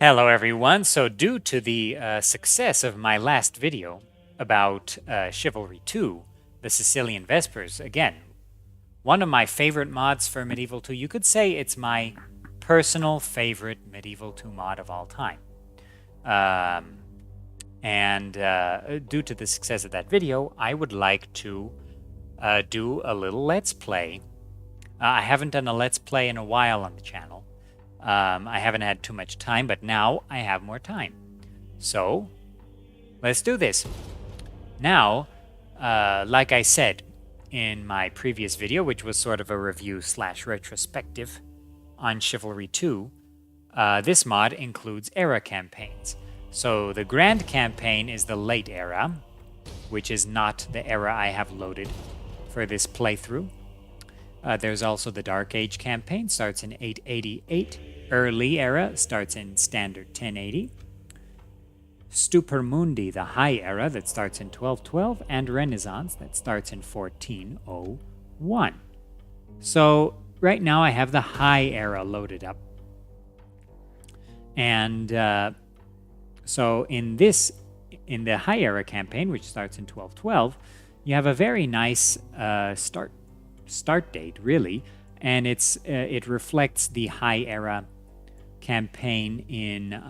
Hello everyone. So due to the success of my last video about Chivalry 2, the Sicilian Vespers, again, one of my favorite mods for Medieval 2, you could say it's my personal favorite Medieval 2 mod of all time. And due to the success of that video, I would like to do a little Let's Play. I haven't done a Let's Play in a while on the channel. I haven't had too much time, but now I have more time. So, let's do this. Now, like I said in my previous video, which was sort of a review / retrospective on Chivalry 2, this mod includes era campaigns. So the Grand Campaign is the late era, which is not the era I have loaded for this playthrough. There's also the Dark Age campaign, starts in 888. Early Era starts in Standard 1080. Stupor Mundi, the High Era, that starts in 1212. And Renaissance, that starts in 1401. So right now I have the High Era loaded up. And so in the High Era campaign, which starts in 1212, you have a very nice start date, really, and it reflects the High Era campaign in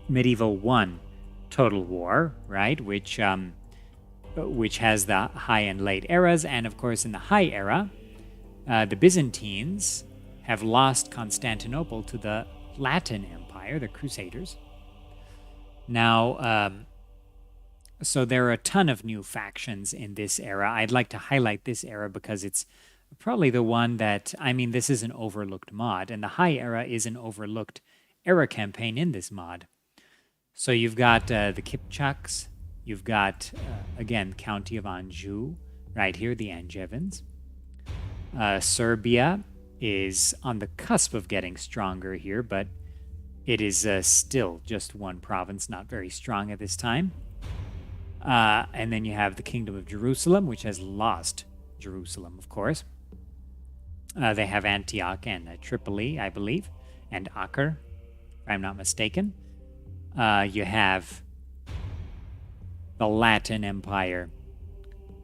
Medieval 1 Total War, right, which has the High and Late Eras. And of course in the High Era, the Byzantines have lost Constantinople to the Latin Empire, the Crusaders. Now, so there are a ton of new factions in this era. I'd like to highlight this era because it's probably the one that, I mean, this is an overlooked mod, and the High Era is an overlooked era campaign in this mod. So you've got the Kipchaks, you've got, again, County of Anjou, right here, the Angevins. Serbia is on the cusp of getting stronger here, but it is still just one province, not very strong at this time. And then you have the Kingdom of Jerusalem, which has lost Jerusalem, of course. They have Antioch and Tripoli, I believe, and Acre, if I'm not mistaken. You have the Latin Empire,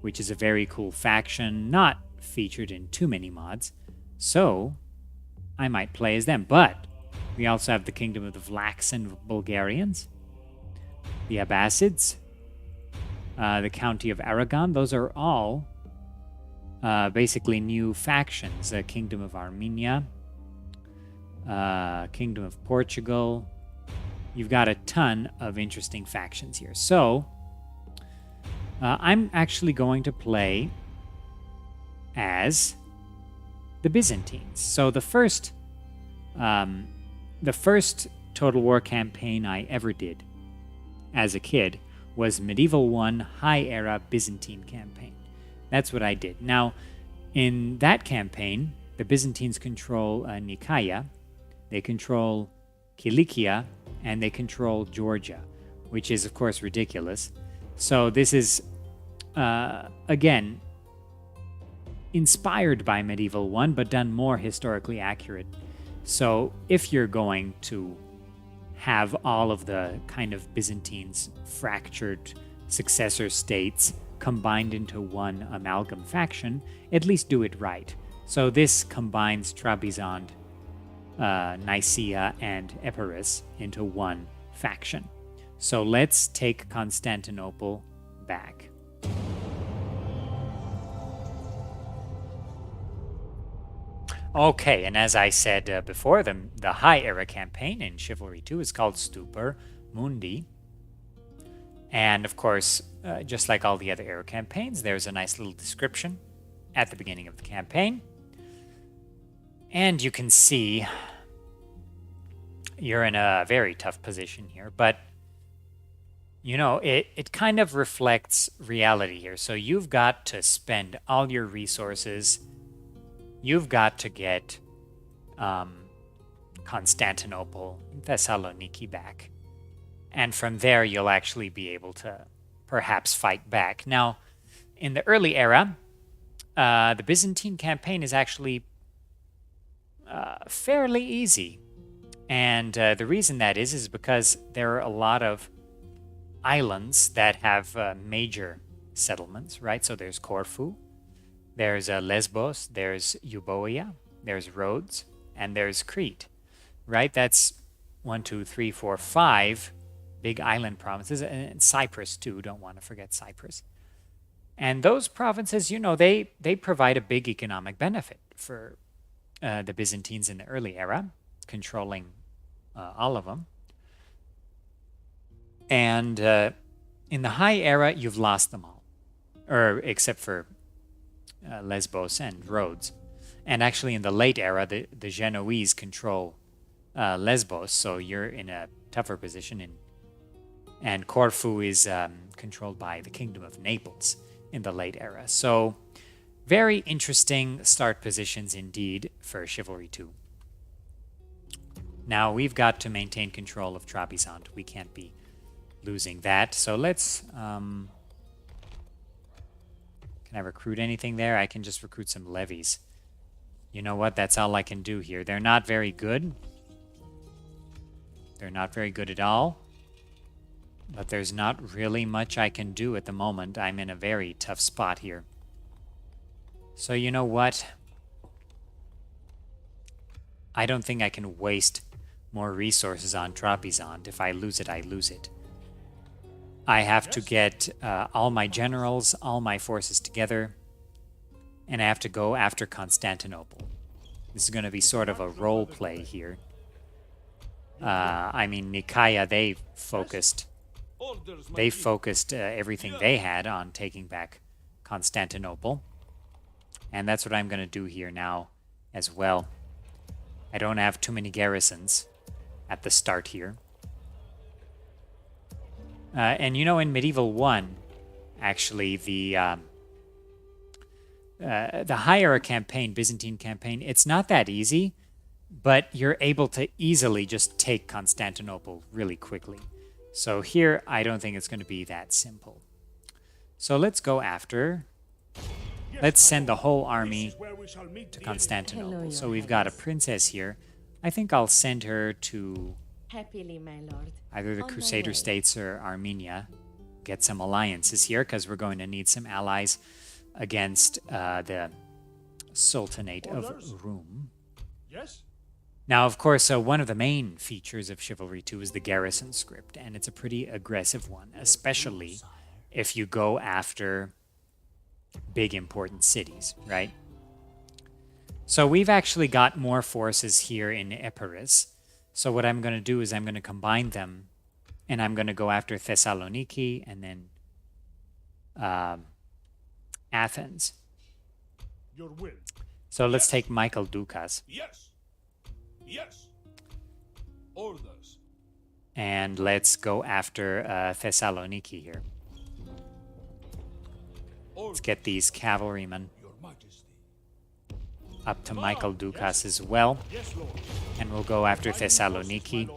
which is a very cool faction, not featured in too many mods, so I might play as them. But we also have the Kingdom of the Vlachs and Bulgarians, the Abbasids, the County of Aragon. Those are all basically new factions. Kingdom of Armenia, Kingdom of Portugal. You've got a ton of interesting factions here. So I'm actually going to play as the Byzantines. So the first Total War campaign I ever did as a kid was Medieval 1 High Era Byzantine campaign. That's what I did. Now, in that campaign, the Byzantines control Nicaea, they control Kilikia, and they control Georgia, which is, of course, ridiculous. So this is, again, inspired by Medieval 1, but done more historically accurate. So if you're going to have all of the kind of Byzantines' fractured successor states combined into one amalgam faction, at least do it right. So this combines Trebizond, Nicaea, and Epirus into one faction. So let's take Constantinople back. Okay, and as I said before, the High Era campaign in Chivalry 2 is called Stupor Mundi. And of course, just like all the other era campaigns, there's a nice little description at the beginning of the campaign. And you can see you're in a very tough position here, but you know, it kind of reflects reality here. So you've got to spend all your resources. You've got to get Constantinople, Thessaloniki back. And from there, you'll actually be able to perhaps fight back. Now, in the early era, the Byzantine campaign is actually fairly easy. And the reason that is because there are a lot of islands that have major settlements, right? So there's Corfu, there's Lesbos, there's Euboea, there's Rhodes, and there's Crete, right? That's 1, 2, 3, 4, 5 big island provinces, and Cyprus too. Don't want to forget Cyprus. And those provinces, you know, they provide a big economic benefit for the Byzantines in the early era, controlling all of them. And in the High Era, you've lost them all, or except for Lesbos and Rhodes. And actually, in the Late Era, the Genoese control Lesbos, so you're in a tougher position. And Corfu is controlled by the Kingdom of Naples in the Late Era. So very interesting start positions indeed for Chivalry 2. Now we've got to maintain control of Trebizond. We can't be losing that. So let's... can I recruit anything there? I can just recruit some levies. You know what? That's all I can do here. They're not very good. They're not very good at all. But there's not really much I can do at the moment. I'm in a very tough spot here. So you know what? I don't think I can waste more resources on Trebizond. If I lose it, I lose it. I have to get all my generals, all my forces together, and I have to go after Constantinople. This is going to be sort of a role play here. I mean, Nicaea, they focused everything they had on taking back Constantinople. And that's what I'm going to do here now as well. I don't have too many garrisons at the start here. And you know, in Medieval 1, actually, the High Era campaign, Byzantine campaign, it's not that easy, but you're able to easily just take Constantinople really quickly. So here, I don't think it's going to be that simple. So let's go after... Let's send the whole army to Constantinople. So we've got a princess here. I think I'll send her to either the Crusader states or Armenia. Get some alliances here, because we're going to need some allies against the Sultanate of Rum. Now, of course, one of the main features of Chivalry 2 is the garrison script, and it's a pretty aggressive one, especially if you go after big important cities, right? So we've actually got more forces here in Epirus. So what I'm going to do is I'm going to combine them, and I'm going to go after Thessaloniki and then Athens. Your will. So let's take Michael Dukas. Yes. Yes. Orders. And let's go after Thessaloniki here. Let's get these cavalrymen up to Michael Dukas as well. And we'll go after Thessaloniki.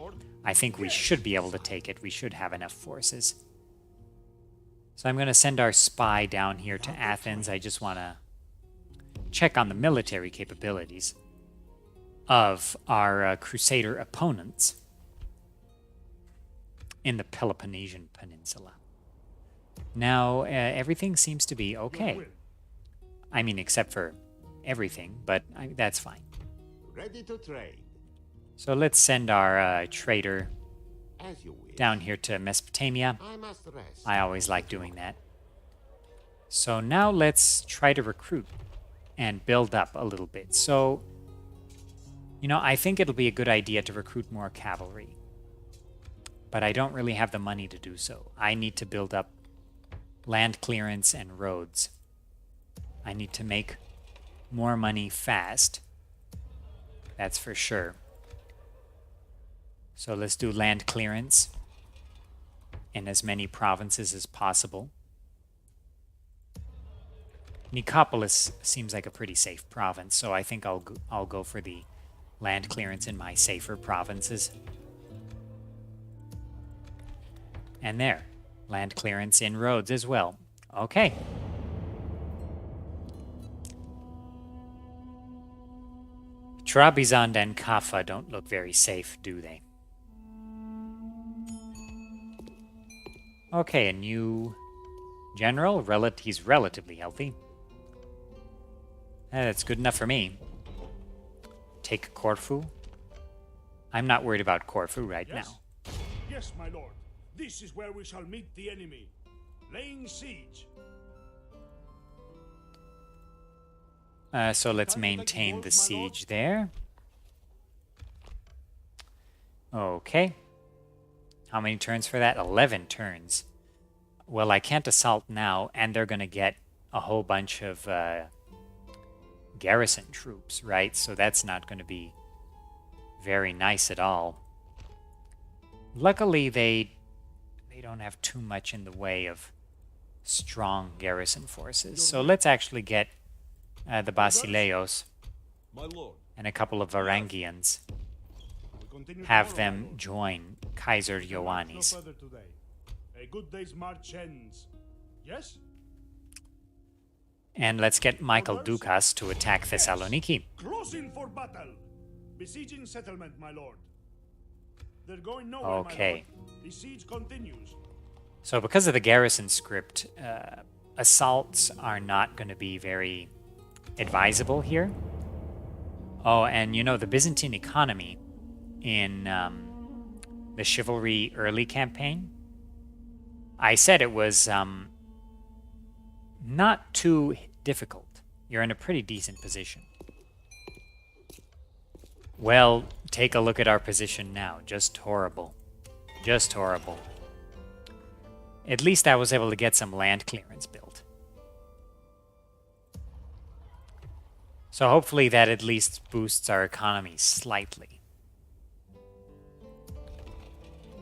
I think we should be able to take it. We should have enough forces. So I'm going to send our spy down here to Athens. I just want to check on the military capabilities of our Crusader opponents in the Peloponnesian Peninsula. Now, everything seems to be okay. I mean, except for everything, but that's fine. Ready to trade. So let's send our trader As you wish. down here to Mesopotamia. I must rest. I always like doing that. So now let's try to recruit and build up a little bit. So, you know, I think it'll be a good idea to recruit more cavalry. But I don't really have the money to do so. I need to build up land clearance and roads. I need to make more money fast. That's for sure. So let's do land clearance in as many provinces as possible. Nicopolis seems like a pretty safe province, so I think I'll go for the land clearance in my safer provinces. And there. Land clearance in roads as well. Okay. Trebizond and Kaffa don't look very safe, do they? Okay, a new general. He's relatively healthy. That's good enough for me. Take Corfu. I'm not worried about Corfu right now. Yes, my lord. This is where we shall meet the enemy. Laying siege. So let's maintain the siege there. Okay. How many turns for that? 11 turns. Well, I can't assault now, and they're going to get a whole bunch of garrison troops, right? So that's not going to be very nice at all. Luckily, they don't have too much in the way of strong garrison forces. So let's actually get the Basileos My lord. and a couple of Varangians. Have them join Kaiser Ioannis. A good day's march ends. Yes? And let's get Michael Dukas to attack Thessaloniki. Crossing for battle. Besieging settlement, my lord. They're going nowhere, Okay. my lord. The siege continues. So because of the garrison script, assaults are not going to be very advisable here. Oh, and you know, the Byzantine economy in the Chivalry early campaign, I said it was not too difficult. You're in a pretty decent position. Well, take a look at our position now. Just horrible. Just horrible. At least I was able to get some land clearance built. So hopefully that at least boosts our economy slightly.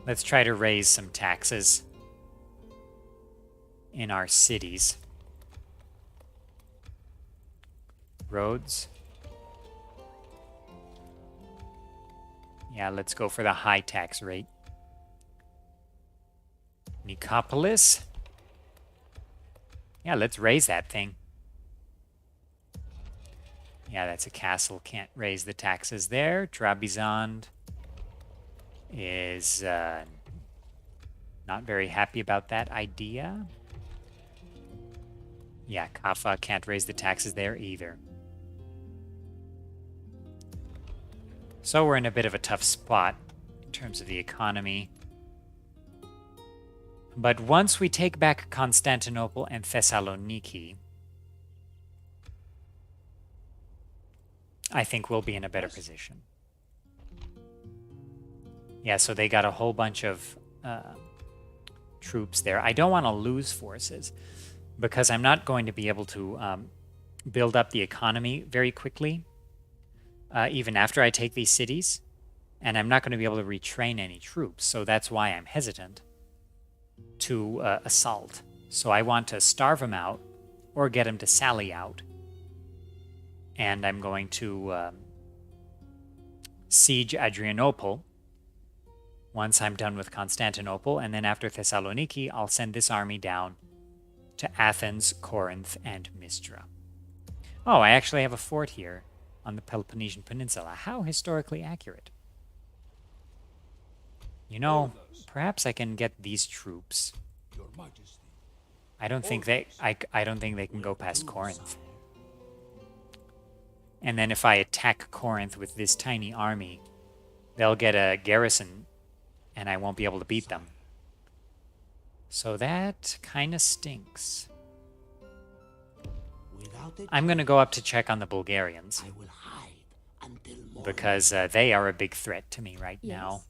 Let's try to raise some taxes in our cities. Roads. Yeah, let's go for the high tax rate. Nicopolis. Yeah, let's raise that thing. Yeah, that's a castle. Can't raise the taxes there. Trebizond is not very happy about that idea. Yeah, Kaffa can't raise the taxes there either. So we're in a bit of a tough spot in terms of the economy. But once we take back Constantinople and Thessaloniki, I think we'll be in a better position. Yeah, so they got a whole bunch of troops there. I don't want to lose forces because I'm not going to be able to build up the economy very quickly, even after I take these cities. And I'm not going to be able to retrain any troops, so that's why I'm hesitant to assault. So I want to starve them out or get them to sally out. And I'm going to siege Adrianople once I'm done with Constantinople. And then after Thessaloniki, I'll send this army down to Athens, Corinth, and Mistra. Oh, I actually have a fort here on the Peloponnesian Peninsula. How historically accurate. You know, perhaps I can get these troops. Your Majesty. I don't think they can go past Corinth. And then if I attack Corinth with this tiny army, they'll get a garrison and I won't be able to beat them. So that kind of stinks. I'm going to go up to check on the Bulgarians I will hide until morning. because they are a big threat to me right now.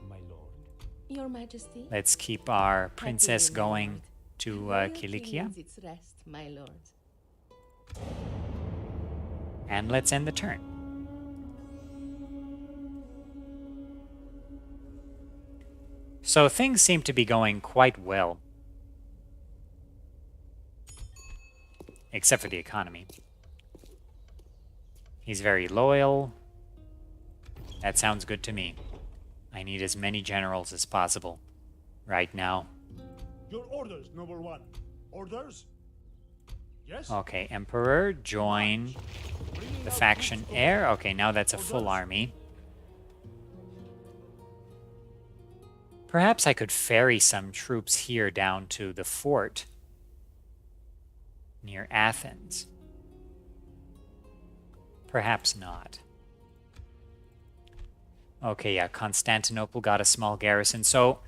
My lord. Your Majesty. Let's keep our princess Happily, my going lord. to Royalty Kilikia. needs its rest, my lord. And let's end the turn. So things seem to be going quite well. Except for the economy. He's very loyal. That sounds good to me. I need as many generals as possible right now. Your orders, #1. Orders? Yes? Okay, Emperor, join Bringing The out faction troops for heir. Okay, now that's a full Orders. army. Perhaps I could ferry some troops here down to the fort near Athens. Perhaps not. Okay, yeah, Constantinople got a small garrison. So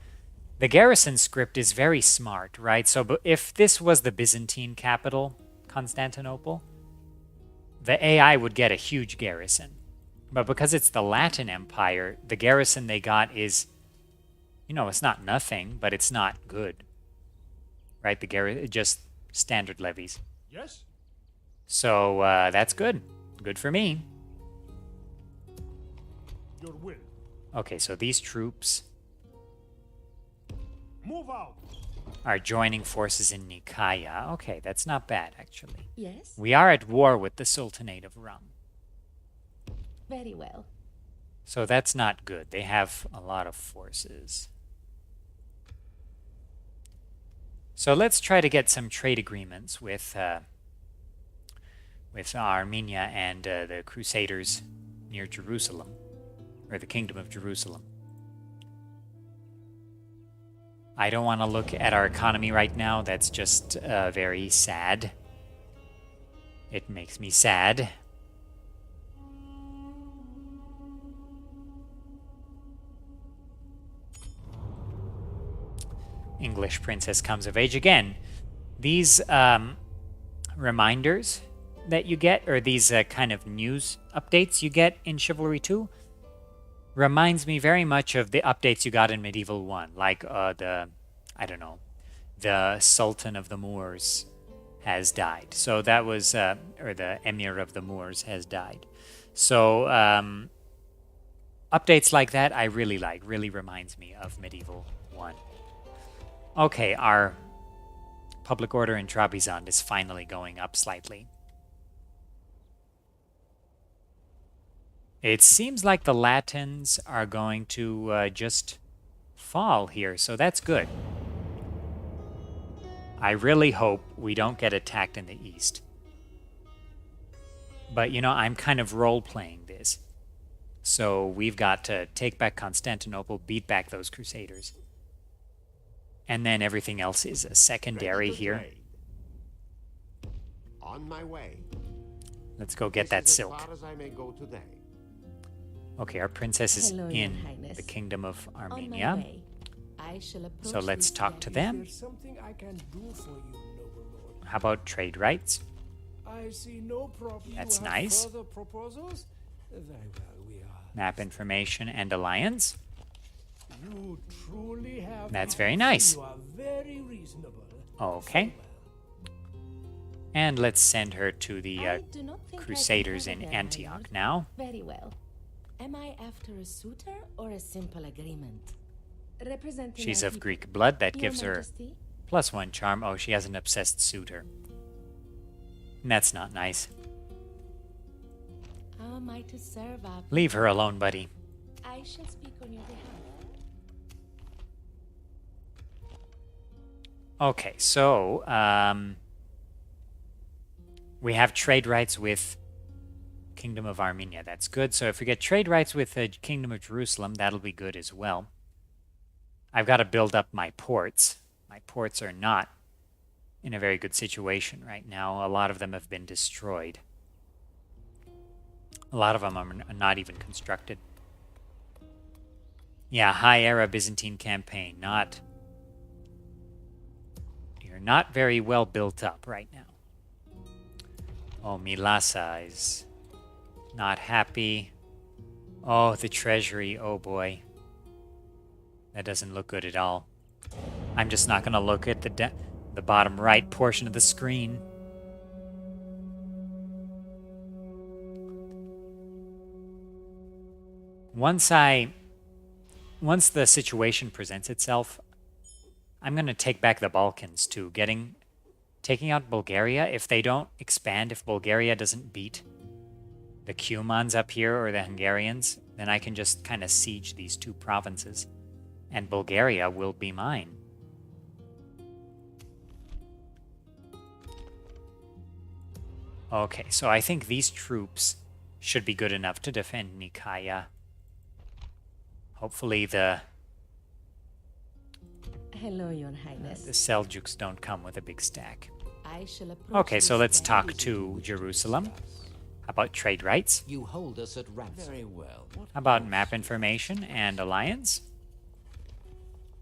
the garrison script is very smart, right? So if this was the Byzantine capital, Constantinople, the AI would get a huge garrison. But because it's the Latin Empire, the garrison they got is, you know, it's not nothing, but it's not good. Right? The garrison, just standard levies. Yes? So that's good. Good for me. Your will. Okay, so these troops Move out. are joining forces in Nicaea. Okay, that's not bad, actually. Yes? We are at war with the Sultanate of Rum. Very well. So that's not good. They have a lot of forces. So let's try to get some trade agreements with Armenia and the Crusaders near Jerusalem, or the Kingdom of Jerusalem. I don't want to look at our economy right now. That's just very sad. It makes me sad. English princess comes of age again. These reminders that you get, or these kind of news updates you get in Chivalry 2, reminds me very much of the updates you got in Medieval 1, like the Sultan of the Moors has died. So that was, or the Emir of the Moors has died. So updates like that I really like, really reminds me of Medieval 1. Okay, our public order in Trebizond is finally going up slightly. It seems like the Latins are going to just fall here, so that's good. I really hope we don't get attacked in the east. But, you know, I'm kind of role-playing this. So we've got to take back Constantinople, beat back those Crusaders. And then everything else is a secondary here. On my way. Let's go get that silk. As far as I may go today. Okay, our princess is Hello, Your in Highness. the Kingdom of On my Armenia. way. I shall approach So let's this talk to very- them. There's something I can do for you, noble lord. How about trade rights? I see no problem. That's You have nice. Further proposals? Very well, we are. Map information and alliance. You truly have. That's the very answer. nice. You are very reasonable. Okay. And let's send her to the I do not think I can Crusaders have in it there, my Antioch lord. now. Very well. Am I after a suitor or a simple agreement? Representing She's my of people. Greek blood. That Your gives her Majesty, +1 charm. Oh, she has an obsessed suitor. And that's not nice. how am I to serve our Leave her alone, buddy. I shall speak on your behalf. Okay, so we have trade rights with Kingdom of Armenia. That's good. So if we get trade rights with the Kingdom of Jerusalem, that'll be good as well. I've got to build up my ports. My ports are not in a very good situation right now. A lot of them have been destroyed. A lot of them are not even constructed. Yeah, High Era Byzantine campaign. You're not very well built up right now. Oh, Milasa is not happy. Oh, the treasury. Oh, boy. That doesn't look good at all. I'm just not going to look at the bottom right portion of the screen. Once the situation presents itself, I'm going to take back the Balkans too. Taking out Bulgaria, if they don't expand, if Bulgaria doesn't beat the Cumans up here or the Hungarians, then I can just kind of siege these two provinces. And Bulgaria will be mine. Okay, so I think these troops should be good enough to defend Nikaya. Hopefully the Hello, Your Highness. Seljuks don't come with a big stack. I shall approach Okay, so this let's very talk to Jerusalem. How about trade rights? You hold us at ransom. Very well. What How about map information and alliance?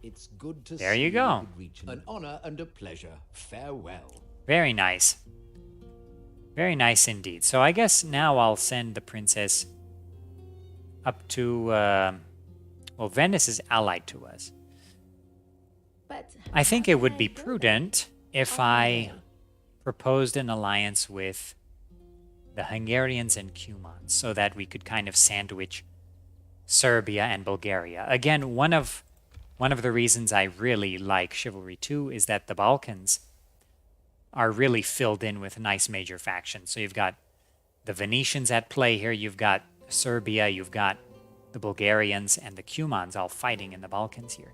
It's good to There see you go. we could reach an honor and a pleasure. Farewell. Very nice. Very nice indeed. So I guess now I'll send the princess up to... well, Venice is allied to us. But I think how it can would be do that? prudent if On my I way. proposed an alliance with the Hungarians and Cumans so that we could kind of sandwich Serbia and Bulgaria. Again, one of the reasons I really like Chivalry 2 is that the Balkans are really filled in with nice major factions. So you've got the Venetians at play here, you've got Serbia, you've got the Bulgarians and the Cumans all fighting in the Balkans here,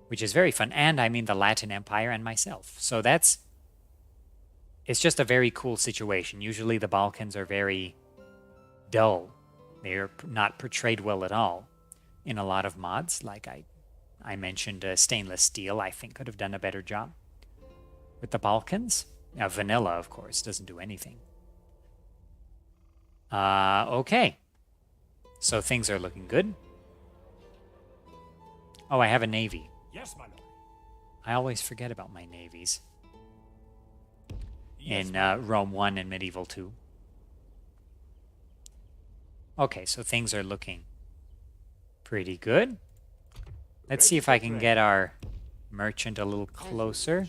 which is very fun. And I mean the Latin Empire and myself. So it's just a very cool situation. Usually the Balkans are very dull. They're not portrayed well at all in a lot of mods. Like I mentioned stainless steel, I think could have done a better job with the Balkans. Now, vanilla, of course, doesn't do anything. Okay. So things are looking good. Oh, I have a navy. Yes, my lord. I always forget about my navies Yes, in Rome 1 and Medieval 2. Okay, so things are looking pretty good. Let's see if I can get our merchant a little closer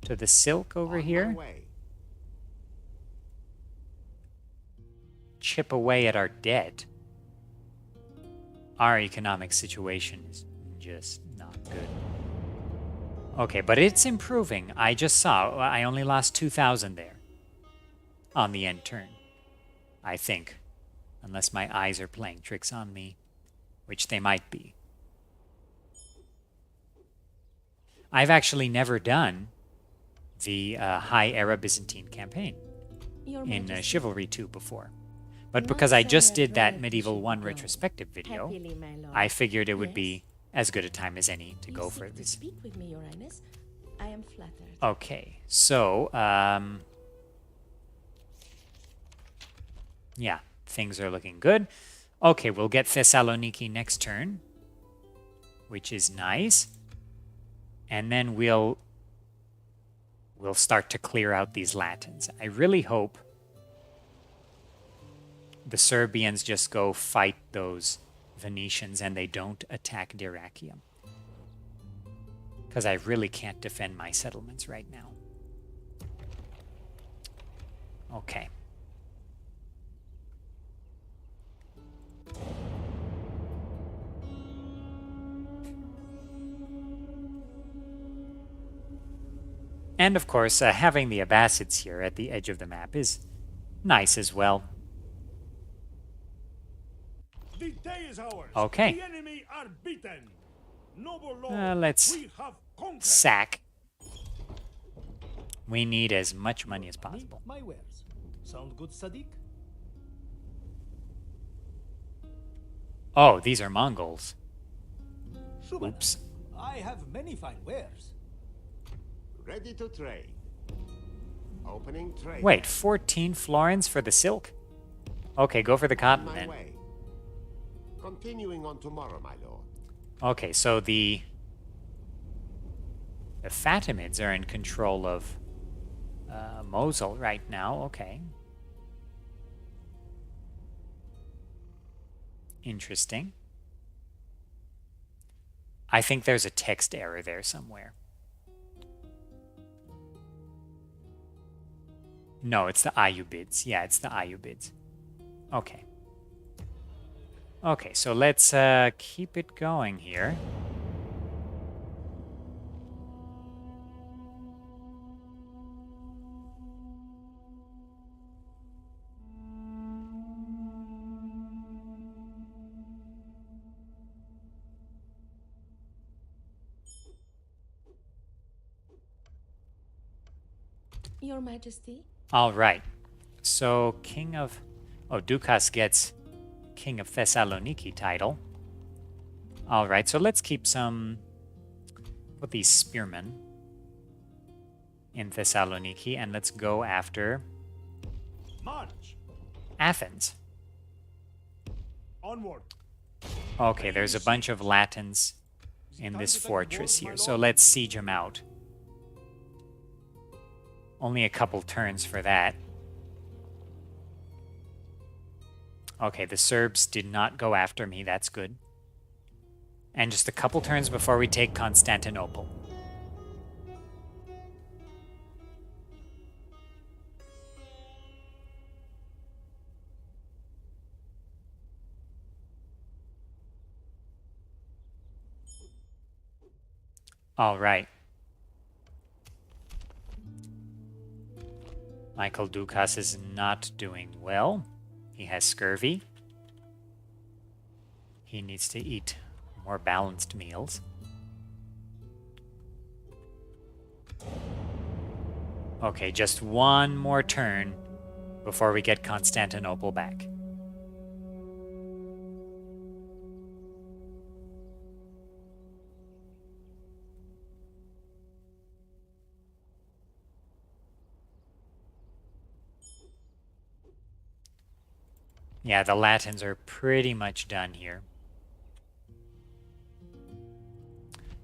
to the silk over On my here. way. Chip away at our debt. Our economic situation is just not good. Okay, but it's improving. I just saw, I only lost 2,000 there on the end turn, I think. Unless my eyes are playing tricks on me, which they might be. I've actually never done the High Era Byzantine campaign Your in Majesty. Chivalry 2 before. But Not because I just somewhere did that bright Medieval should 1 go. retrospective video, Happily, my lord. I figured it would Yes? be as good a time as any to You go seek for to this. speak with me, Your Highness. I am flattered. Okay, so, yeah, things are looking good. Okay, we'll get Thessaloniki next turn, which is nice. And then we'll start to clear out these Latins. I really hope the Serbians just go fight those Venetians and they don't attack Dyrrachium. Because I really can't defend my settlements right now. Okay. And of course, having the Abbasids here at the edge of the map is nice as well. The day is ours. Okay. The enemy are beaten. Noble lord, Let's we have conquered. sack. We need as much money as possible. My wares. Sound good, Sadiq? Oh, these are Mongols. Schumann, Oops. I have many fine wares. Ready to trade. Opening trade. Wait, 14 florins for the silk? Okay, go for the On cotton my then. way. Continuing on tomorrow, my lord. Okay, so the Fatimids are in control of Mosul right now. Okay. Interesting. I think there's a text error there somewhere. No, it's the Ayyubids. Yeah, it's the Ayyubids. Okay. Okay, so let's keep it going here. Your Majesty? All right. So, King of... Oh, Dukas gets King of Thessaloniki title. Alright, so let's keep some... Put these spearmen in Thessaloniki, and let's go after March. Athens. Onward. Okay, there's a bunch of Latins in this fortress here, so let's siege them out. Only a couple turns for that. Okay, the Serbs did not go after me, that's good. And just a couple turns before we take Constantinople. All right. Michael Dukas is not doing well. He has scurvy. He needs to eat more balanced meals. Okay, just one more turn before we get Constantinople back. Yeah, the Latins are pretty much done here.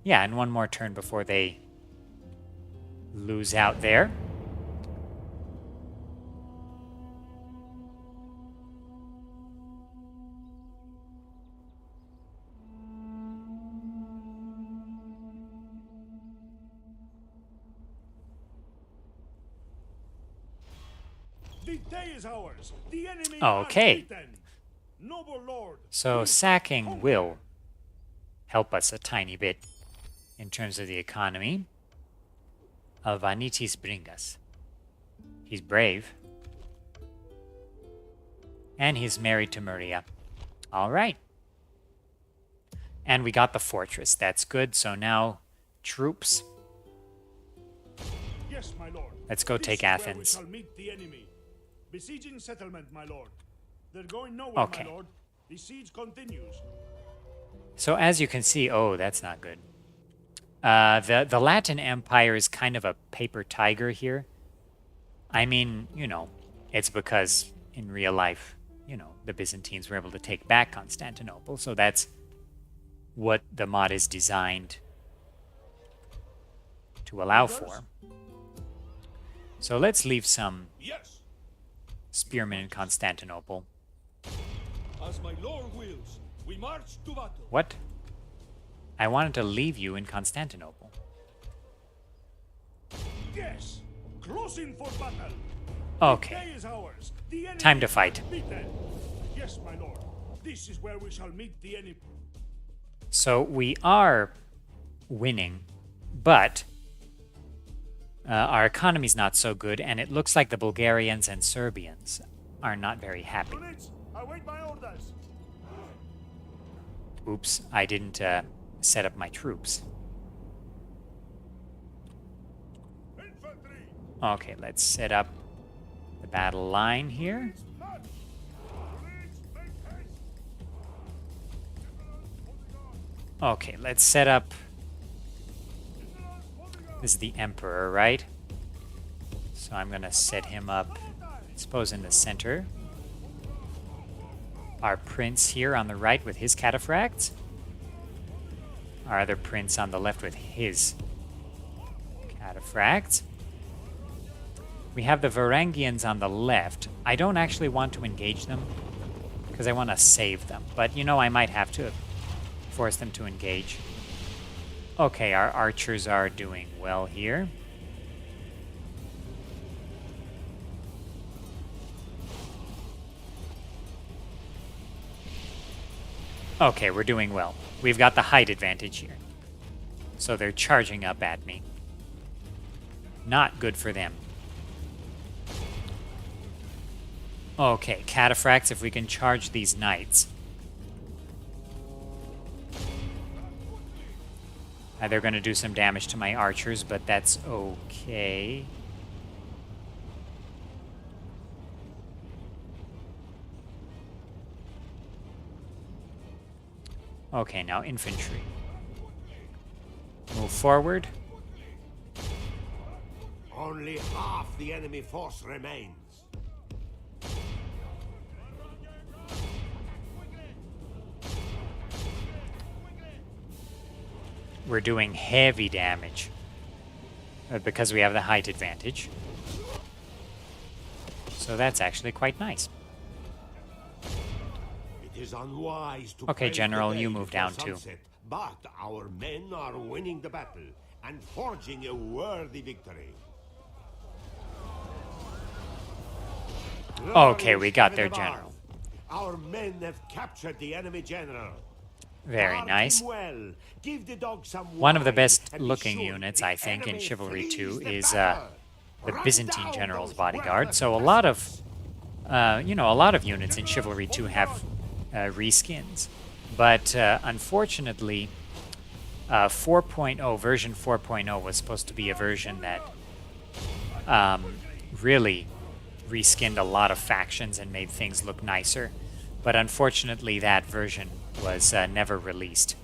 Yeah, and one more turn before they lose out there. The day is ours. The enemy Okay. are beaten. Noble lord. So please sacking conquer. will help us a tiny bit in terms of the economy. Vanitis Bringas. He's brave. And he's married to Maria. All right. And we got the fortress. That's good. So now, troops. Yes, my lord. Let's go This take is where Athens. We shall meet the enemy. Besieging settlement, my lord. They're going nowhere, Okay. my lord. The siege continues. So as you can see, oh, that's not good. The Latin Empire is kind of a paper tiger here. I mean, you know, it's because in real life, you know, the Byzantines were able to take back Constantinople. So that's what the mod is designed to allow for. So let's leave some Yes. spearmen in Constantinople. As my lord wills, we march to battle. What? I wanted to leave you in Constantinople. Yes. Closing for battle. Okay. The day is ours. The enemy Time to fight. are beaten. Yes, my lord. This is where we shall meet the enemy. So we are winning, but our economy's not so good, and it looks like the Bulgarians and Serbians are not very happy. Units, await my orders. Oops, I didn't set up my troops. Infantry. Okay, let's set up the battle line here. March. Units, make haste. Okay, let's set up... This is the Emperor, right? So I'm going to set him up, I suppose, in the center. Our prince here on the right with his cataphracts. Our other prince on the left with his cataphracts. We have the Varangians on the left. I don't actually want to engage them because I want to save them. But, you know, I might have to force them to engage. Okay, our archers are doing well here. Okay, we're doing well. We've got the height advantage here. So they're charging up at me. Not good for them. Okay, cataphracts, if we can charge these knights. They're going to do some damage to my archers, but that's okay. Okay, now infantry. Move forward. Only half the enemy force remains. We're doing heavy damage because we have the height advantage. So that's actually quite nice. It is unwise to Okay, praise General, the day you move before down too. sunset, but our men are winning the battle and forging a worthy victory. Okay, we got Glorious their Heaven general. above. Our men have captured the enemy general. Very Guard nice. him well. Give the dog some One of the wine, best and be looking sure units, the I think, in enemy Chivalry flees 2 the is battle. the Run Byzantine down General's those bodyguard. worthless So a lot of, you know, a lot of units in Chivalry 2 have reskins. But unfortunately, 4.0, version 4.0 was supposed to be a version that really reskinned a lot of factions and made things look nicer. But unfortunately, that version was never released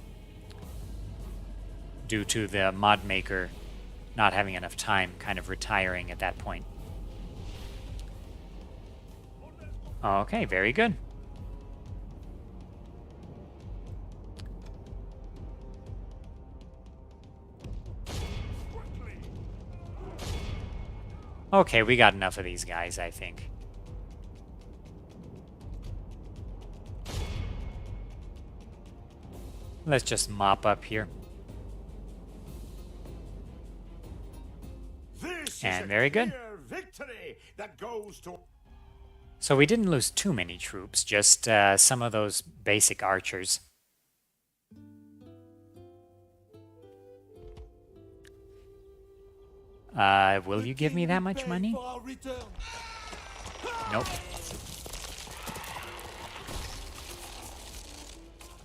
due to the mod maker not having enough time, kind of retiring at that point. Okay, very good. Okay, we got enough of these guys, I think. Let's just mop up here. This And is very a good. clear victory that goes to So we didn't lose too many troops, just some of those basic archers. Will you give me that much money? Nope.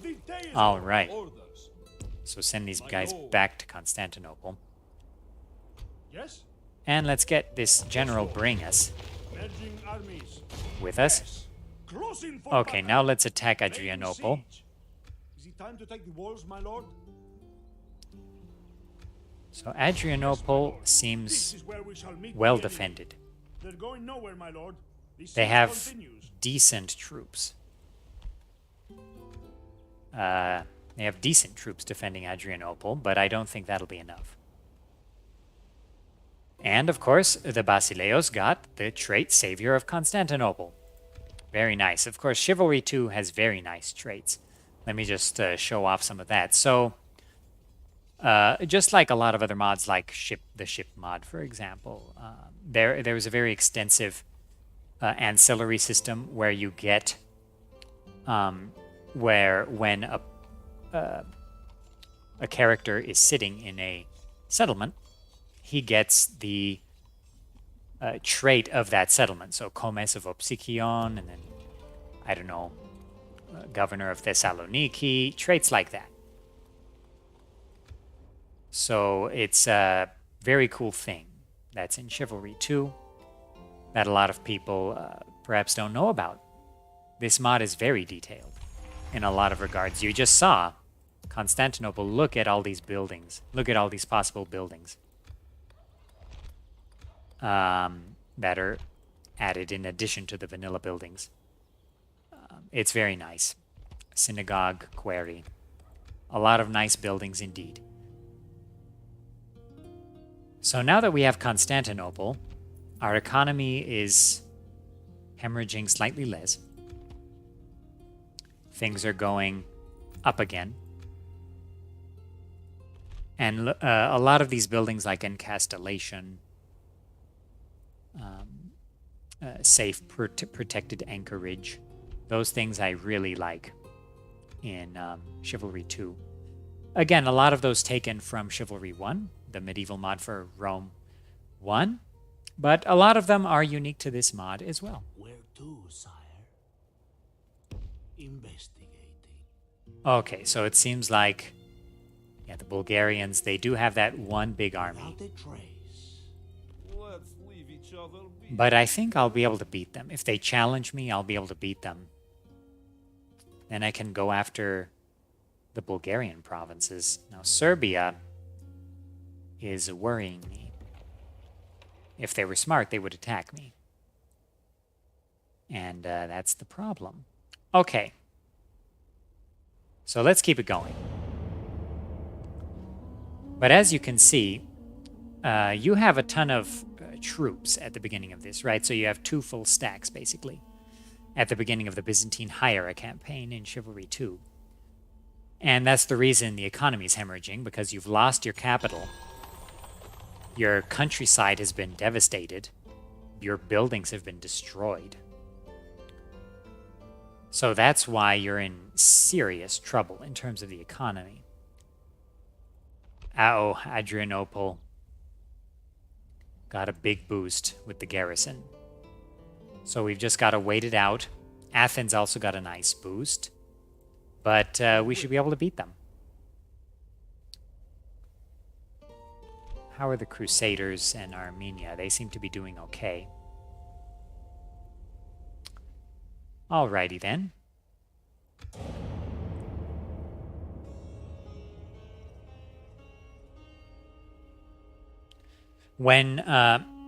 The day is All over. right. Orders. So send these guys back to Constantinople. Yes? And let's get this General Bringas Merging armies. with us. Closing for Okay, battle. now let's attack Laying Adrianople. siege. Is it time to take the walls, my lord? So Adrianople This seems is where we shall meet well the enemy. defended. They're going nowhere, my lord. The They siege have continues. decent troops. They have decent troops defending Adrianople, but I don't think that'll be enough. And, of course, the Basileos got the trait Savior of Constantinople. Very nice. Of course, Chivalry 2 has very nice traits. Let me just show off some of that. So, just like a lot of other mods, like the ship mod, for example, there was a very extensive ancillary system where you get, where when a character is sitting in a settlement, he gets the trait of that settlement. So Comes of Opsikion, and then, I don't know, Governor of Thessaloniki, traits like that. So it's a very cool thing that's in Chivalry 2 that a lot of people perhaps don't know about. This mod is very detailed in a lot of regards. You just saw Constantinople. Look at all these buildings. Look at all these possible buildings that are added in addition to the vanilla buildings. It's very nice. Synagogue, quarry. A lot of nice buildings indeed. So now that we have Constantinople, our economy is hemorrhaging slightly less. Things are going up again. And a lot of these buildings like Encastellation, safe protected anchorage, those things I really like in Chivalry 2. Again, a lot of those taken from Chivalry 1, the medieval mod for Rome 1, but a lot of them are unique to this mod as well. Where to, sire? Investigating. Okay, so it seems like, yeah, the Bulgarians, they do have that one big army, Without a trace. Let's leave each other be. but I think I'll be able to beat them. If they challenge me, I'll be able to beat them. Then I can go after the Bulgarian provinces. Now, Serbia is worrying me. If they were smart, they would attack me. And that's the problem. Okay. So let's keep it going. But as you can see, you have a ton of troops at the beginning of this, right? So you have 2 full stacks, basically, at the beginning of the Byzantine High Era campaign in Chivalry 2. And that's the reason the economy is hemorrhaging, because you've lost your capital. Your countryside has been devastated. Your buildings have been destroyed. So that's why you're in serious trouble in terms of the economy. Oh, Adrianople got a big boost with the garrison. So we've just got to wait it out. Athens also got a nice boost. But we should be able to beat them. How are the Crusaders and Armenia? They seem to be doing okay. Alrighty then. When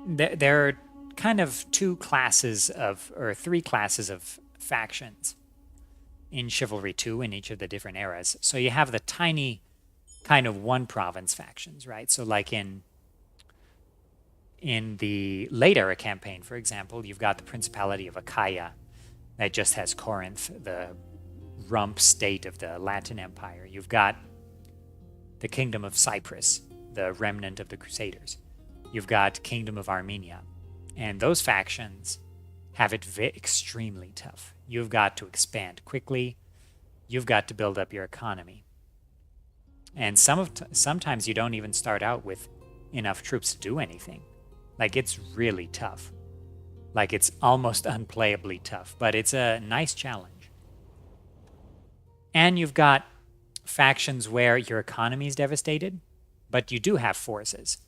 there are kind of 2 classes of, or 3 classes of factions in Chivalry 2 in each of the different eras. So you have the tiny kind of 1 province factions, right? So like in the late era campaign, for example, you've got the Principality of Achaia that just has Corinth, the rump state of the Latin Empire. You've got the Kingdom of Cyprus, the remnant of the Crusaders. You've got Kingdom of Armenia. And those factions have it extremely tough. You've got to expand quickly. You've got to build up your economy. And sometimes you don't even start out with enough troops to do anything. Like, it's really tough. Like, it's almost unplayably tough. But it's a nice challenge. And you've got factions where your economy is devastated, but you do have forces.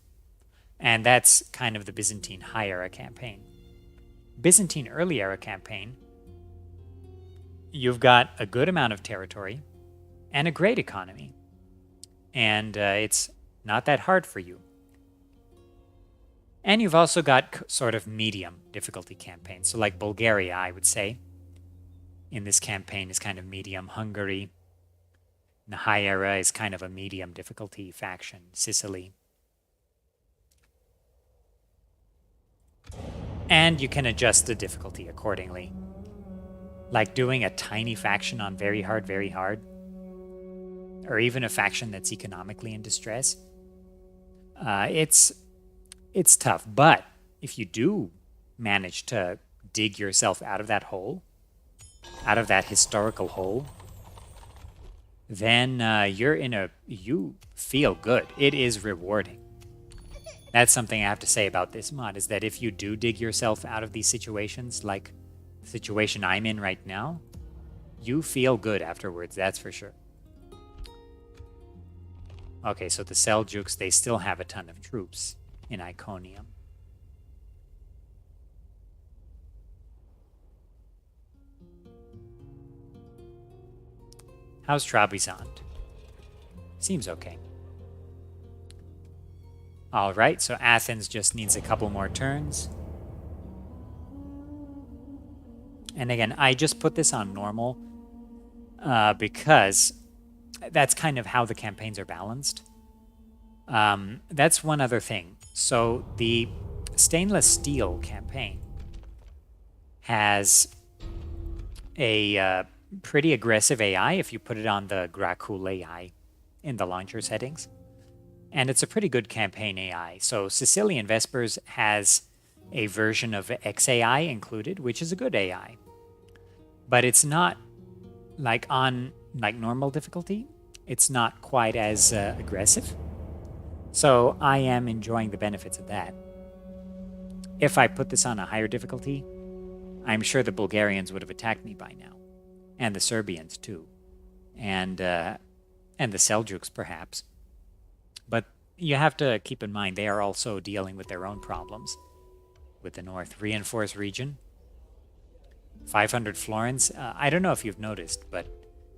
And that's kind of the Byzantine High Era campaign. Byzantine Early Era campaign, you've got a good amount of territory and a great economy. And it's not that hard for you. And you've also got sort of medium difficulty campaigns. So like Bulgaria, I would say, in this campaign is kind of medium. Hungary, in the High Era, is kind of a medium difficulty faction. Sicily. And you can adjust the difficulty accordingly. Like doing a tiny faction on very hard, or even a faction that's economically in distress. It's tough, but if you do manage to dig yourself out of that hole, out of that historical hole, then you feel good. It is rewarding. That's something I have to say about this mod, is that if you do dig yourself out of these situations, like the situation I'm in right now, you feel good afterwards, that's for sure. Okay, so the Seljuks, they still have a ton of troops in Iconium. How's Trebizond? Seems okay. Alright, so Athens just needs a couple more turns. And again, I just put this on normal because that's kind of how the campaigns are balanced. That's one other thing. So the stainless steel campaign has a pretty aggressive AI if you put it on the Gracul AI in the launcher settings. And it's a pretty good campaign AI. So Sicilian Vespers has a version of XAI included, which is a good AI. But it's not like on normal difficulty. It's not quite as aggressive. So I am enjoying the benefits of that. If I put this on a higher difficulty, I'm sure the Bulgarians would have attacked me by now. And the Serbians too. And the Seljuks perhaps. But you have to keep in mind they are also dealing with their own problems. With the North Reinforced region. 500 florins. I don't know if you've noticed, but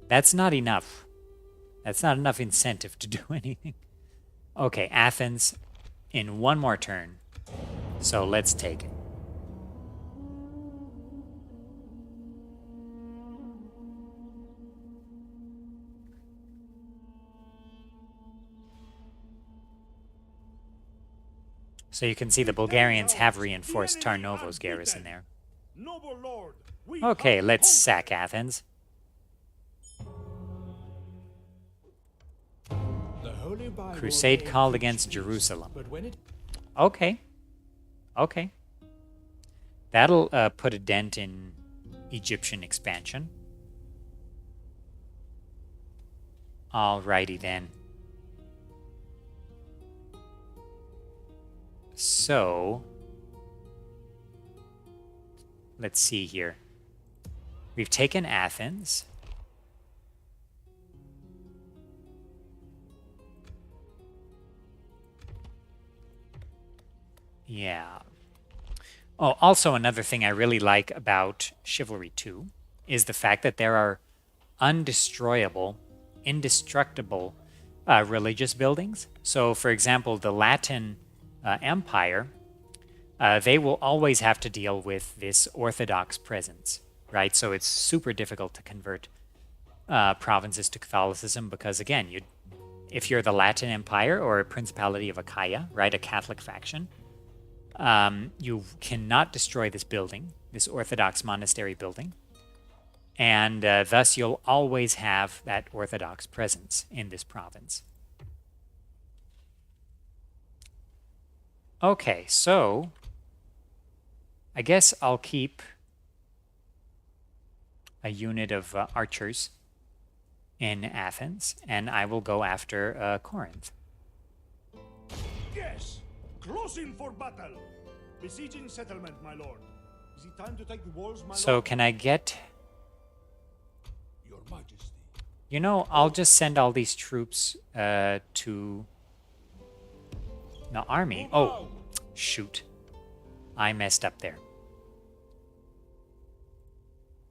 that's not enough That's not enough incentive to do anything. Okay, Athens in one more turn. So let's take it. So you can see the Bulgarians have reinforced Tarnovo's garrison there. Noble lord, we Okay, have let's conquered. sack Athens. The Holy Bible Crusade may called preach against peace, Jerusalem. But when it Okay. Okay. That'll put a dent in Egyptian expansion. Alrighty then. So, let's see here. We've taken Athens. Yeah. Oh, also another thing I really like about Chivalry 2 is the fact that there are undestroyable, indestructible religious buildings. So, for example, the Latin Empire, they will always have to deal with this Orthodox presence, right? So it's super difficult to convert provinces to Catholicism because, again, if you're the Latin Empire or a Principality of Achaia, right, a Catholic faction, you cannot destroy this building, this Orthodox monastery building, and thus you'll always have that Orthodox presence in this province. Okay, so I guess I'll keep a unit of archers in Athens, and I will go after Corinth. Yes, closing for battle. Besieging settlement, my lord. Is it time to take the walls, my So lord? can I get... Your Majesty. You know, I'll just send all these troops to the army. Oh, shoot. I messed up there.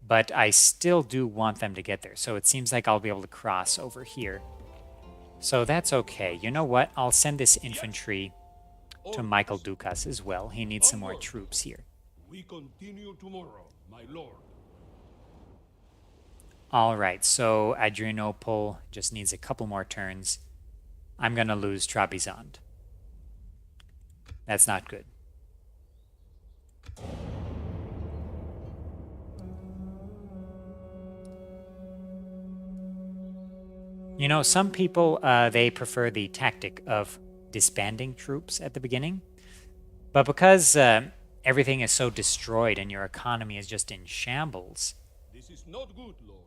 But I still do want them to get there. So it seems like I'll be able to cross over here. So that's okay. You know what? I'll send this infantry to Michael Dukas as well. He needs some more troops here. We continue tomorrow, my lord. All right, so Adrianople just needs a couple more turns. I'm going to lose Trebizond. That's not good. You know, some people, they prefer the tactic of disbanding troops at the beginning. But because everything is so destroyed and your economy is just in shambles... This is not good, lord.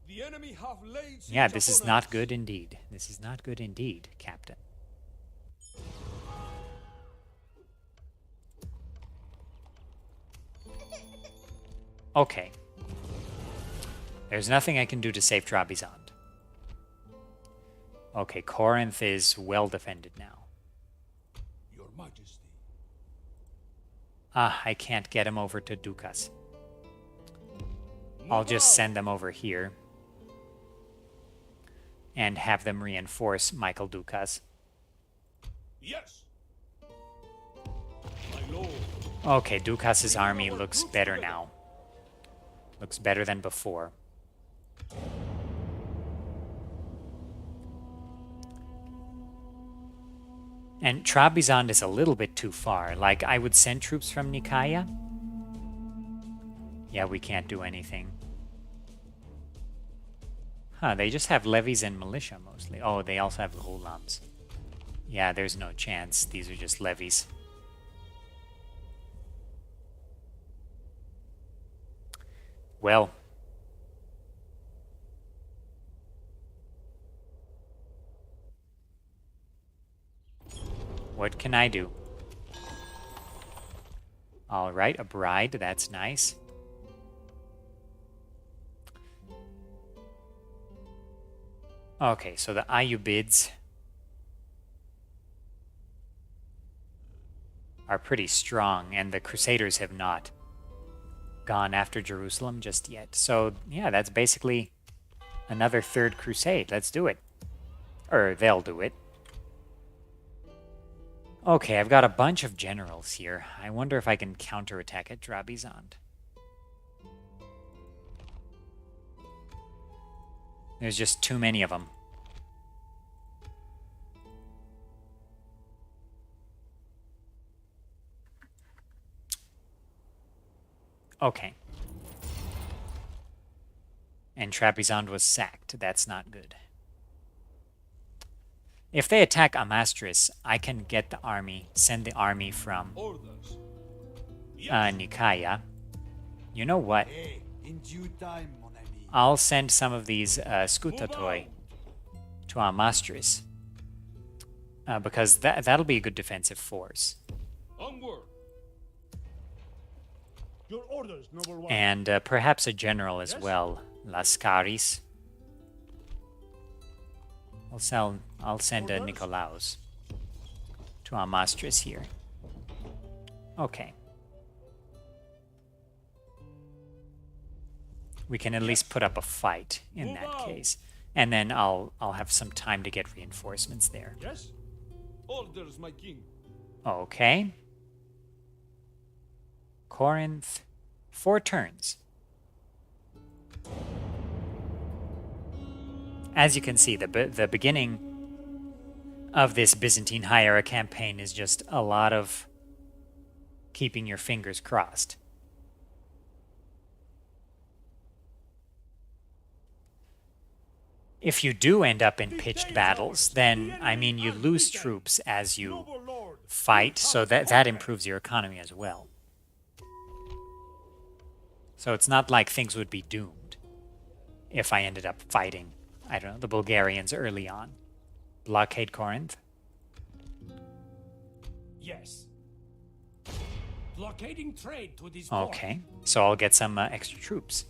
The enemy have laid siege Yeah, this is upon not us. good indeed. This is not good indeed, Captain. Okay. There's nothing I can do to save Trebizond. Okay, Corinth is well defended now. Your Majesty. Ah, I can't get him over to Dukas. I'll just send them over here and have them reinforce Michael Dukas. Yes. My lord. Okay, Dukas's army looks better now. Looks better than before. And Trebizond is a little bit too far. Like, I would send troops from Nicaea. Yeah, we can't do anything. Huh, they just have levies and militia mostly. Oh, they also have gulams. Yeah, there's no chance. These are just levies. Well. What can I do? Alright, a bride. That's nice. Okay, so the Ayyubids are pretty strong, and the Crusaders have not gone after Jerusalem just yet. So, yeah, that's basically another third crusade. Let's do it. Or they'll do it. Okay, I've got a bunch of generals here. I wonder if I can counterattack at Trebizond. There's just too many of them. Okay. And Trebizond was sacked. That's not good. If they attack Amastris, I can get the army, send the army from Orders. Nikaya. You know what? In due time, mon ami. I'll send some of these Skutatoi to Amastris. Because that'll be a good defensive force. Onward. Your orders, noble one. And perhaps a general as well. Lascaris. I'll send Nicolaus to Amastris here. Okay. We can at least put up a fight in that case. And then I'll have some time to get reinforcements there. Yes? Orders, my king. Okay. Corinth. 4 turns. As you can see, the beginning of this Byzantine High Era campaign is just a lot of keeping your fingers crossed. If you do end up in pitched battles, then, I mean, you lose troops as you Noble lord. fight, so that improves your economy as well. So it's not like things would be doomed if I ended up fighting, I don't know, the Bulgarians early on. Blockade Corinth. Yes. Blockading trade to this Okay, so I'll get some extra troops.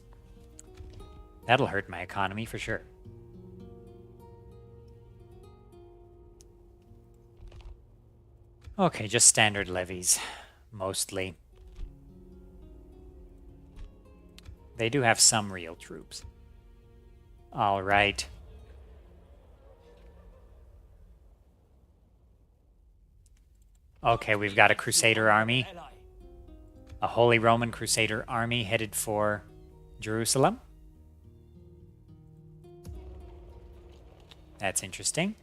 That'll hurt my economy for sure. Okay, just standard levies, mostly. They do have some real troops. All right. Okay, we've got a Crusader army. A Holy Roman Crusader army headed for Jerusalem. That's interesting.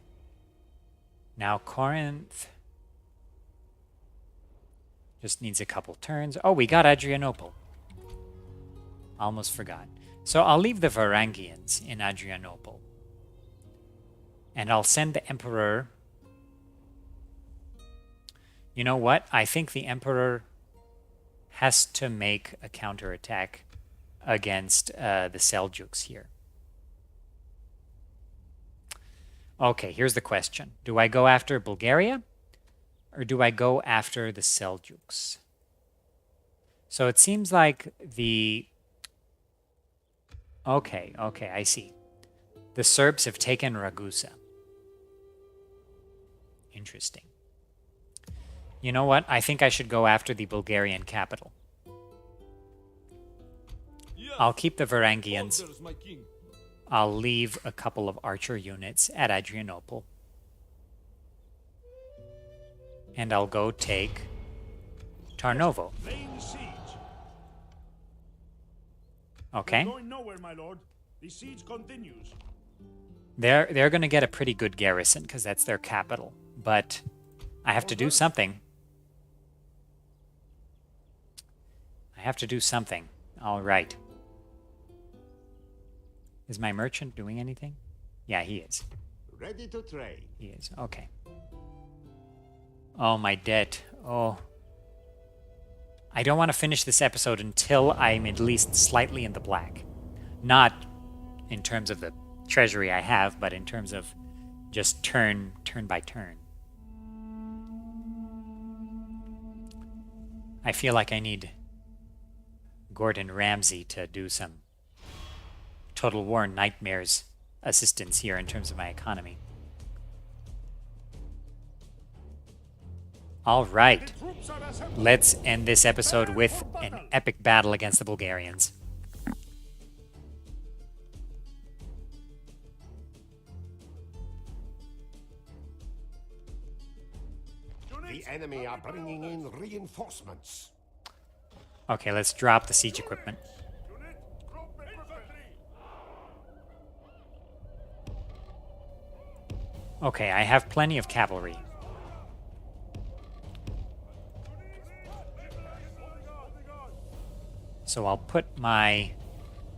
Now Corinth just needs a couple turns. Oh, we got Adrianople. Almost forgot. So I'll leave the Varangians in Adrianople. And I'll send the Emperor. You know what? I think the Emperor has to make a counterattack against the Seljuks here. Okay, here's the question. Do I go after Bulgaria? Or do I go after the Seljuks? So it seems like the... Okay, I see. The Serbs have taken Ragusa. Interesting. You know what? I think I should go after the Bulgarian capital. Yes. I'll keep the Varangians. Orders, my king. I'll leave a couple of archer units at Adrianople. And I'll go take Tarnovo. Laying siege. Okay. Going nowhere, my lord. The siege continues. They're going to get a pretty good garrison because that's their capital. But I have to do something. All right. Is my merchant doing anything? Yeah, he is. Ready to trade. He is. Okay. Oh, my debt. Oh. I don't want to finish this episode until I'm at least slightly in the black. Not in terms of the treasury I have, but in terms of just turn by turn. I feel like I need Gordon Ramsay to do some Total War Nightmares assistance here in terms of my economy. All right. Troops are assembled. Let's end this episode with an epic battle against the Bulgarians. The enemy are bringing in reinforcements. Okay, let's drop the siege equipment. Okay, I have plenty of cavalry. So I'll put my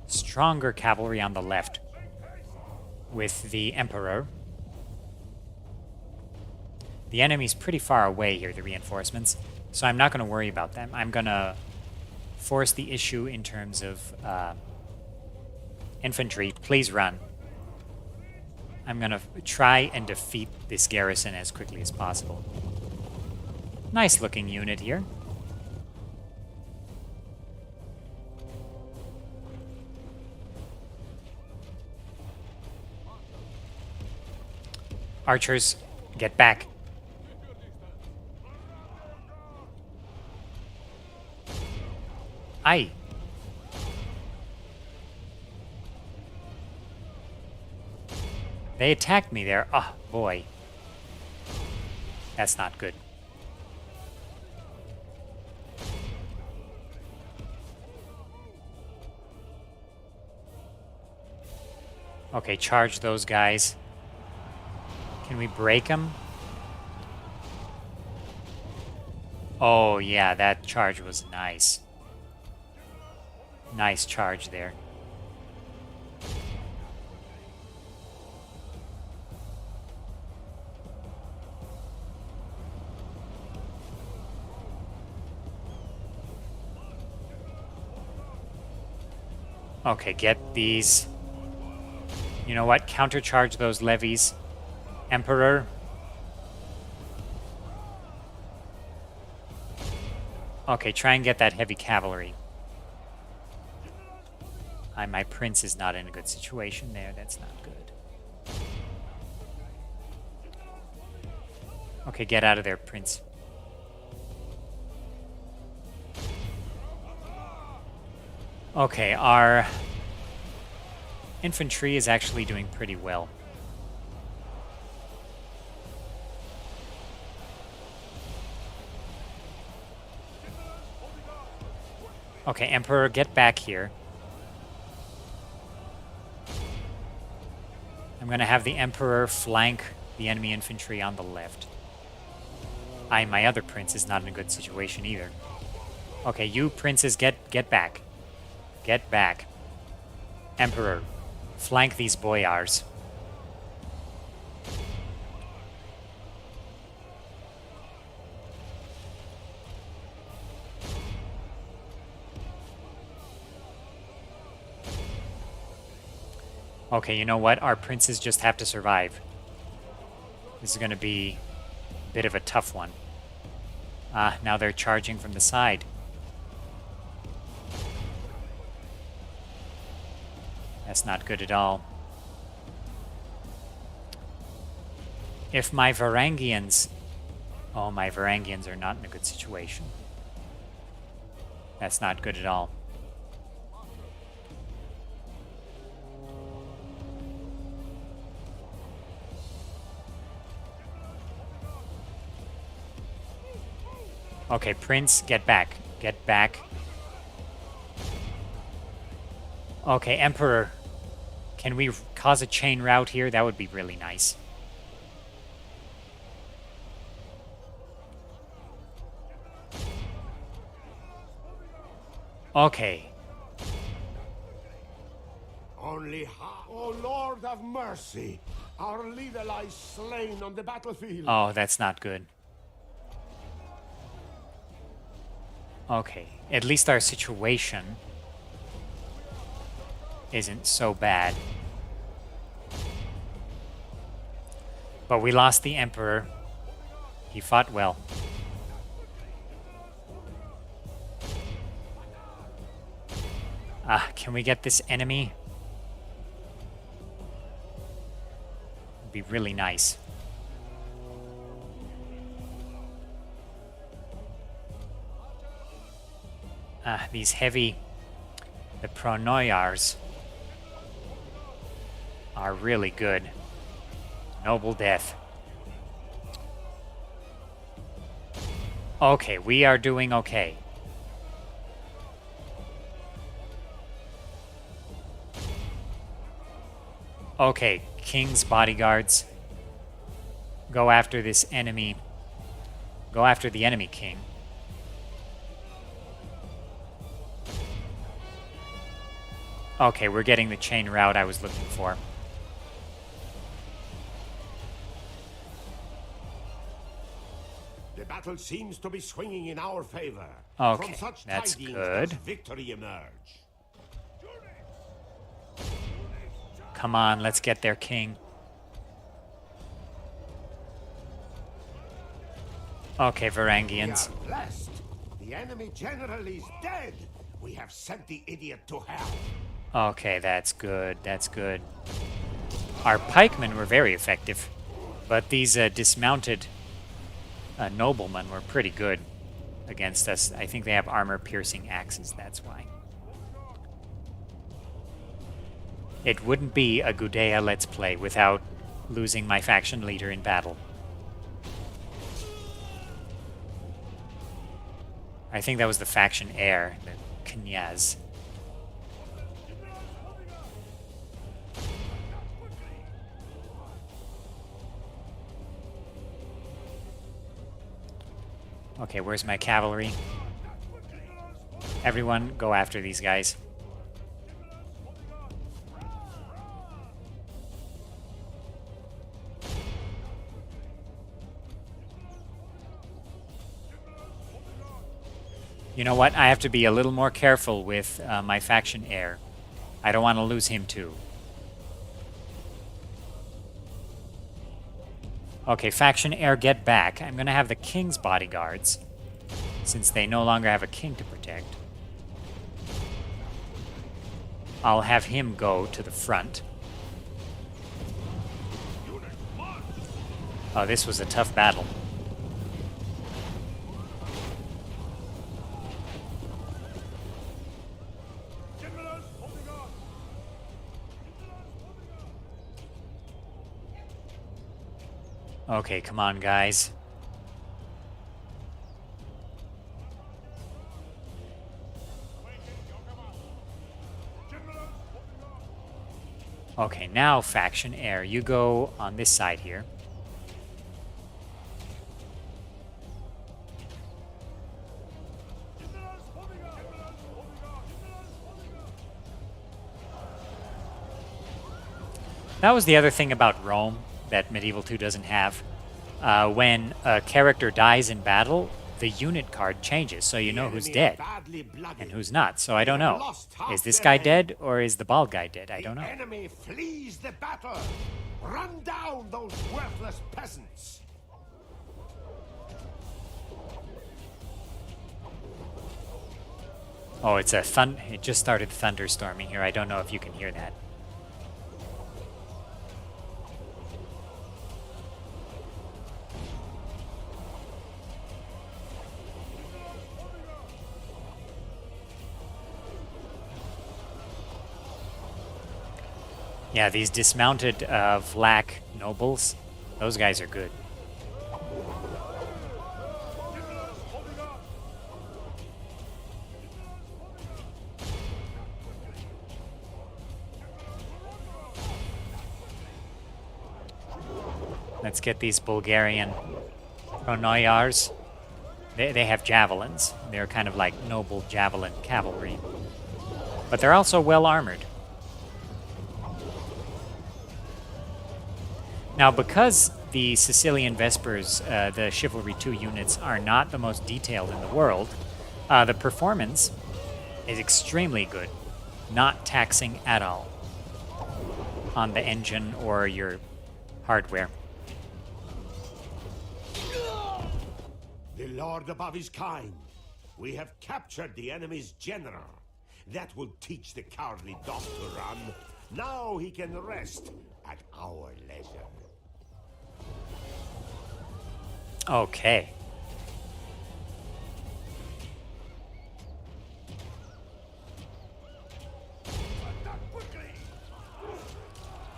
stronger cavalry on the left with the Emperor. The enemy's pretty far away here, the reinforcements, so I'm not going to worry about them. I'm going to force the issue in terms of infantry. Please run. I'm going to try and defeat this garrison as quickly as possible. Nice looking unit here. Archers, get back. Aye. They attacked me there. Oh, boy. That's not good. Okay, charge those guys. Can we break them? Oh, yeah, that charge was nice. Nice charge there. Okay, get these. You know what? Countercharge those levies. Emperor. Okay, try and get that heavy cavalry. My prince is not in a good situation there. That's not good. Okay, get out of there, prince. Okay, our infantry is actually doing pretty well. Okay, Emperor, get back here. I'm going to have the Emperor flank the enemy infantry on the left. My other prince is not in a good situation either. Okay, you princes, get back. Get back. Emperor, flank these boyars. Okay, you know what? Our princes just have to survive. This is going to be a bit of a tough one. Now they're charging from the side. That's not good at all. If my Varangians... Oh, my Varangians are not in a good situation. That's not good at all. Okay, Prince, get back. Get back. Okay, Emperor. Can we cause a chain rout here? That would be really nice. Okay. Only oh Lord have mercy! Our leader lies slain on the battlefield. Oh, that's not good. Okay, at least our situation isn't so bad. But we lost the Emperor. He fought well. Can we get this enemy? It'd be really nice. These heavy, the Pronoyars are really good. Noble death. Okay, we are doing okay. Okay, King's bodyguards. Go after this enemy. Go after the enemy king. Okay, we're getting the chain route I was looking for. The battle seems to be swinging in our favor. Okay, From such that's tidings good. does victory emerge. Come on, let's get their king. Okay, Varangians. We are blessed. The enemy general is dead. We have sent the idiot to hell. Okay, that's good. That's good. Our pikemen were very effective, but these dismounted noblemen were pretty good against us. I think they have armor-piercing axes, that's why. It wouldn't be a Gudea Let's Play without losing my faction leader in battle. I think that was the faction heir, the Knyaz. Okay, where's my cavalry? Everyone, go after these guys. You know what? I have to be a little more careful with my faction heir. I don't want to lose him too. Okay, faction heir, get back. I'm going to have the king's bodyguards, since they no longer have a king to protect. I'll have him go to the front. Oh, this was a tough battle. Okay, come on, guys. Okay, now faction heir, you go on this side here. That was the other thing about Rome that Medieval 2 doesn't have. When a character dies in battle, the unit card changes, so you know who's dead and who's not. So I don't know. Is this guy dead or is the bald guy dead? I don't know. The enemy flees the battle. Run down those worthless peasants. Oh, it's a it just started thunderstorming here. I don't know if you can hear that. Yeah, these dismounted Vlach nobles, those guys are good. Let's get these Bulgarian Pronoyars. They have javelins. They're kind of like noble javelin cavalry. But they're also well armored. Now, because the Sicilian Vespers, the Chivalry 2 units, are not the most detailed in the world, the performance is extremely good, not taxing at all on the engine or your hardware. The Lord above is kind. We have captured the enemy's general. That will teach the cowardly dog to run. Now he can rest at our leisure. Okay.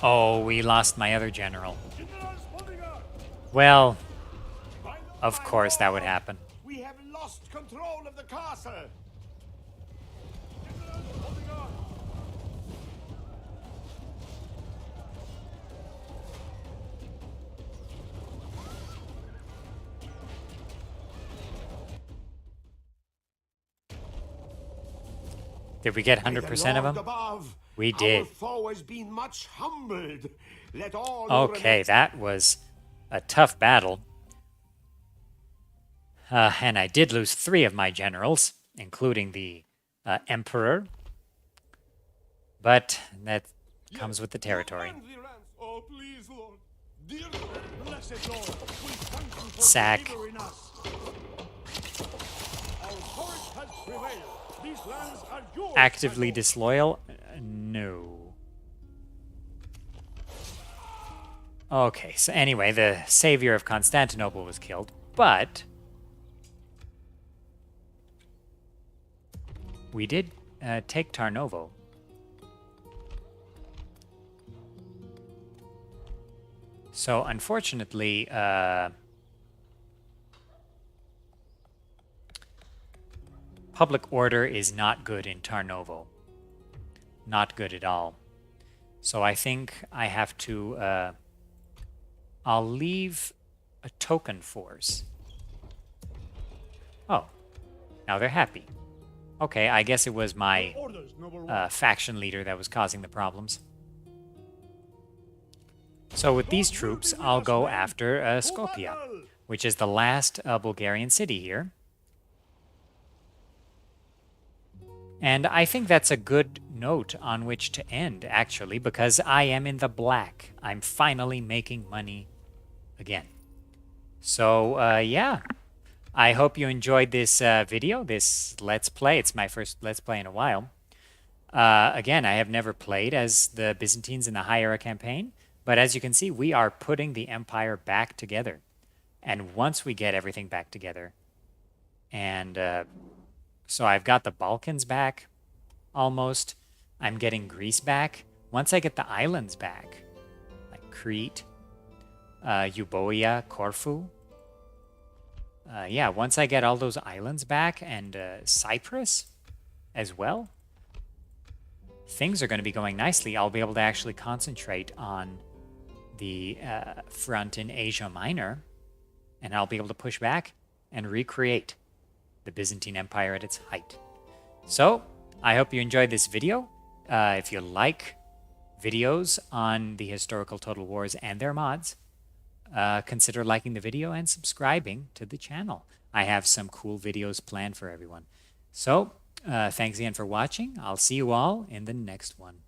Oh, we lost my other general. Well, of course that would happen. We have lost control of the castle! Holding on! Did we get 100% of them? Above, We did. Our foe has been much humbled. Let all who Okay, remain- that was a tough battle. And I did lose 3 of my generals, including the Emperor. But that comes with the territory. Defend the lands. Oh, please, Lord. Dear Blessed Lord, we thank you for Sack. delivering us. Our courage has prevailed. These lands are yours. Actively my lord. disloyal? No. Okay, so anyway, the savior of Constantinople was killed, but we did take Tarnovo. So unfortunately, public order is not good in Tarnovo. Not good at all. So I think I have to... I'll leave a token force. Oh, now they're happy. Okay, I guess it was my Orders, noble one. faction leader that was causing the problems. So with these troops, I'll go after Skopje, which is the last Bulgarian city here. And I think that's a good note on which to end, actually, because I am in the black. I'm finally making money again. So, yeah. I hope you enjoyed this video, this Let's Play. It's my first Let's Play in a while. Again, I have never played as the Byzantines in the High Era campaign, but as you can see, we are putting the empire back together. And once we get everything back together, and so I've got the Balkans back, almost. I'm getting Greece back. Once I get the islands back, like Crete, Euboea, Corfu, yeah, once I get all those islands back, and Cyprus as well, things are going to be going nicely. I'll be able to actually concentrate on the front in Asia Minor, and I'll be able to push back and recreate the Byzantine Empire at its height. So, I hope you enjoyed this video. If you like videos on the historical Total Wars and their mods, consider liking the video and subscribing to the channel. I have some cool videos planned for everyone. So, thanks again for watching. I'll see you all in the next one.